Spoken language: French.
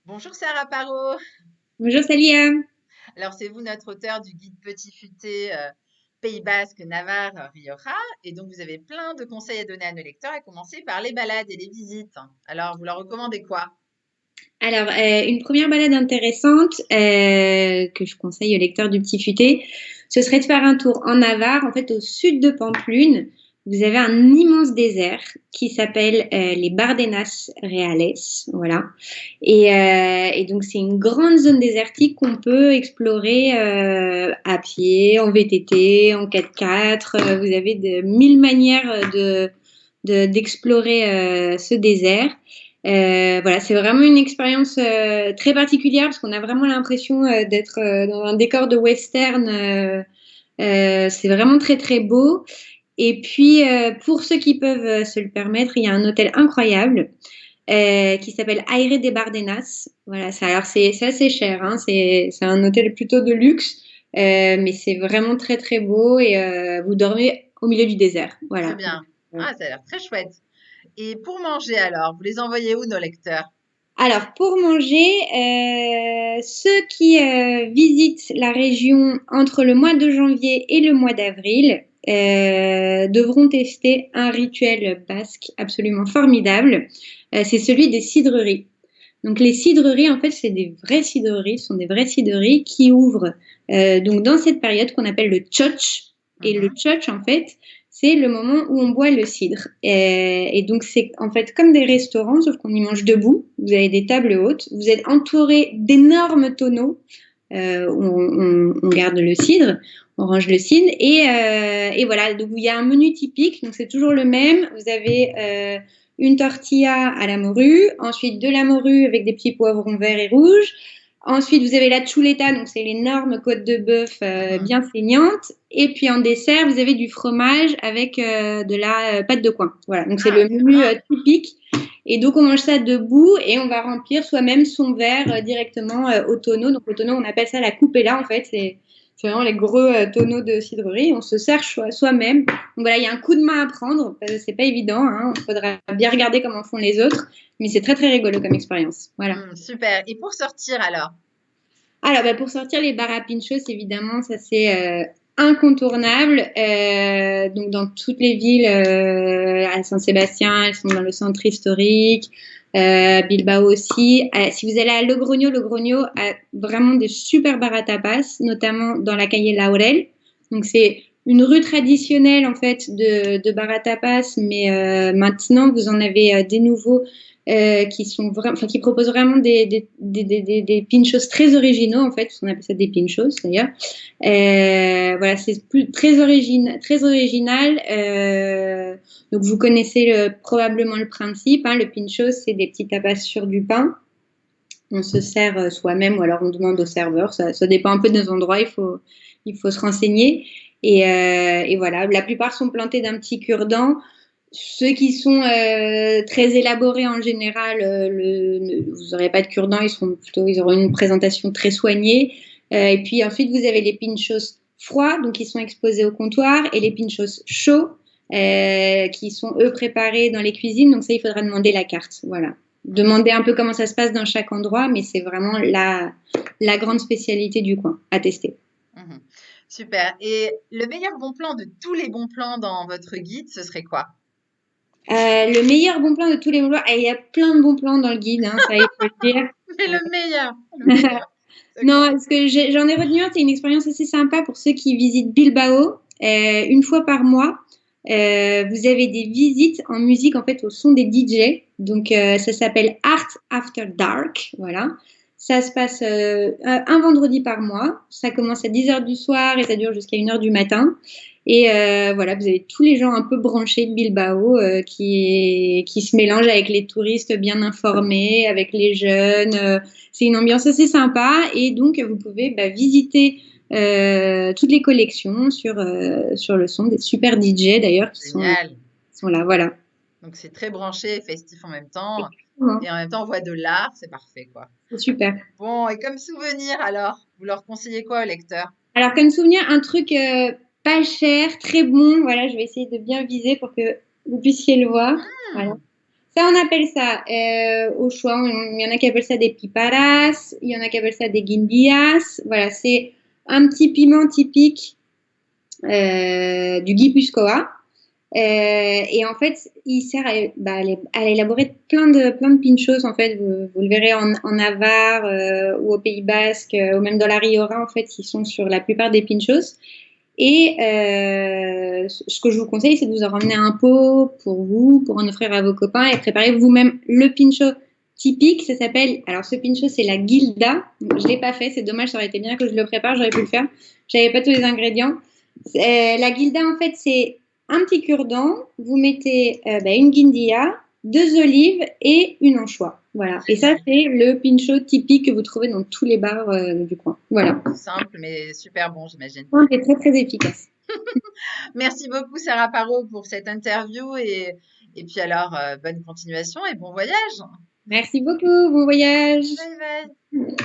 Bonjour Sarah Parot. Bonjour Salia. Alors c'est vous notre auteur du guide Petit Futé Pays Basque, Navarre, Rioja. Et donc vous avez plein de conseils à donner à nos lecteurs, à commencer par les balades et les visites. Alors vous leur recommandez quoi? Alors, une première balade intéressante que je conseille aux lecteurs du Petit Futé, ce serait de faire un tour en Navarre, en fait au sud de Pampelune. Vous avez un immense désert qui s'appelle les Bardenas Reales, voilà. Et donc c'est une grande zone désertique qu'on peut explorer à pied, en VTT, en 4x4. Vous avez de mille manières d'explorer ce désert. Voilà, c'est vraiment une expérience très particulière parce qu'on a vraiment l'impression d'être dans un décor de western. C'est vraiment très très beau. Et puis pour ceux qui peuvent se le permettre, il y a un hôtel incroyable qui s'appelle Aire de Bardenas. Voilà, alors c'est assez cher, hein, c'est un hôtel plutôt de luxe, mais c'est vraiment très très beau et vous dormez au milieu du désert. Très Voilà. bien. Ah, ça a l'air très chouette. Et pour manger alors, vous les envoyez où nos lecteurs? Alors, pour manger, ceux qui visitent la région entre le mois de janvier et le mois d'avril devront tester un rituel basque absolument formidable. C'est celui des cidreries. Donc, les cidreries, en fait, c'est des vraies cidreries, ce sont des vraies cidreries qui ouvrent donc dans cette période qu'on appelle le tchotch. Et le Mhm. tchotch, en fait, c'est le moment où on boit le cidre. Et donc, c'est en fait comme des restaurants, sauf qu'on y mange debout. Vous avez des tables hautes. Vous êtes entouré d'énormes tonneaux où on garde le cidre, on range le cidre. Et voilà, donc il y a un menu typique. Donc, c'est toujours le même. Vous avez une tortilla à la morue, ensuite de la morue avec des petits poivrons verts et rouges. Ensuite, vous avez la chuleta, donc c'est l'énorme côte de bœuf Mhm. bien saignante. Et puis en dessert, vous avez du fromage avec de la pâte de coin. Voilà, donc c'est Ah, le très menu bien. typique. Et donc on mange ça debout et on va remplir soi-même son verre directement au tonneau. Donc au tonneau, on appelle ça la coupella en fait. C'est vraiment les gros tonneaux de cidrerie. On se sert soi-même. Donc voilà, il y a un coup de main à prendre. C'est pas évident. Hein. Il faudra bien regarder comment font les autres. Mais c'est très très rigolo comme expérience. Voilà. Super. Et pour sortir alors? Alors, bah, pour sortir les bars à pinchos, évidemment, ça c'est incontournable. Donc, dans toutes les villes, à Saint-Sébastien, elles sont dans le centre historique, Bilbao aussi. Si vous allez à Logroño a vraiment des super bars à tapas, notamment dans la calle Laurel. Donc, c'est une rue traditionnelle en fait de bar à tapas, mais maintenant vous en avez des nouveaux qui sont vraiment, enfin, qui proposent vraiment des pinchos très originaux en fait, on appelle ça des pinchos d'ailleurs. Voilà, c'est très original. Donc vous connaissez probablement le principe. Hein, le pinchos, c'est des petits tapas sur du pain. On se sert soi-même ou alors on demande au serveur. Ça dépend un peu des endroits. Il faut se renseigner. Et voilà, la plupart sont plantés d'un petit cure-dent. Ceux qui sont très élaborés en général, vous n'aurez pas de cure-dent, ils auront une présentation très soignée. Et puis ensuite, vous avez les pinchos froids, donc ils sont exposés au comptoir, et les pinchos chauds, qui sont eux préparés dans les cuisines. Donc ça, il faudra demander la carte. Voilà. Mhm. Demander un peu comment ça se passe dans chaque endroit, mais c'est vraiment la grande spécialité du coin à tester. Mhm. Super. Et le meilleur bon plan de tous les bons plans dans votre guide, ce serait quoi? Le meilleur bon plan de tous les bons plans, il y a plein de bons plans dans le guide, hein, ça il faut le dire. Mais le meilleur, le meilleur. Ok. Non, ce que j'en ai retenu un, c'est une expérience assez sympa pour ceux qui visitent Bilbao une fois par mois. Vous avez des visites en musique en fait au son des DJ. Donc ça s'appelle Art After Dark. Voilà. Ça se passe un vendredi par mois. Ça commence à 10 heures du soir et ça dure jusqu'à 1 heure du matin. Et voilà, vous avez tous les gens un peu branchés de Bilbao qui se mélangent avec les touristes bien informés, avec les jeunes. C'est une ambiance assez sympa et donc vous pouvez visiter toutes les collections sur le son des super DJ d'ailleurs Génial. qui sont là. Voilà. Donc c'est très branché, festif en même temps. Exactement. Et en même temps, on voit de l'art, c'est parfait, quoi. C'est super. Bon, et comme souvenir alors, vous leur conseillez quoi au lecteur? Alors, comme souvenir, un truc pas cher, très bon. Voilà, je vais essayer de bien viser pour que vous puissiez le voir. Voilà. Hmm, Ça, on appelle ça au choix. Il y en a qui appellent ça des piparas, il y en a qui appellent ça des guindillas. Voilà, c'est un petit piment typique du Guipuscoa. Et en fait, il sert à élaborer plein de pinchos. En fait, vous le verrez en Navarre ou au Pays Basque ou même dans la Rioja. En fait, ils sont sur la plupart des pinchos. Et ce que je vous conseille, c'est de vous en ramener un pot pour vous, pour en offrir à vos copains et préparer vous-même le pincho typique. Ça s'appelle, alors ce pincho, c'est la gilda. Je l'ai pas fait, c'est dommage, ça aurait été bien que je le prépare, j'aurais pu le faire. J'avais pas tous les ingrédients. La gilda, en fait, c'est un petit cure-dent. Vous mettez une guindilla, 2 olives et une anchois. Voilà. Et ça, Génial. c'est le pincho typique que vous trouvez dans tous les bars du coin. Voilà. Simple, mais super bon, j'imagine. C'est très, très efficace. Merci beaucoup, Sarah Parot, pour cette interview et puis alors, bonne continuation et bon voyage. Merci beaucoup. Bon voyage. Bye bye.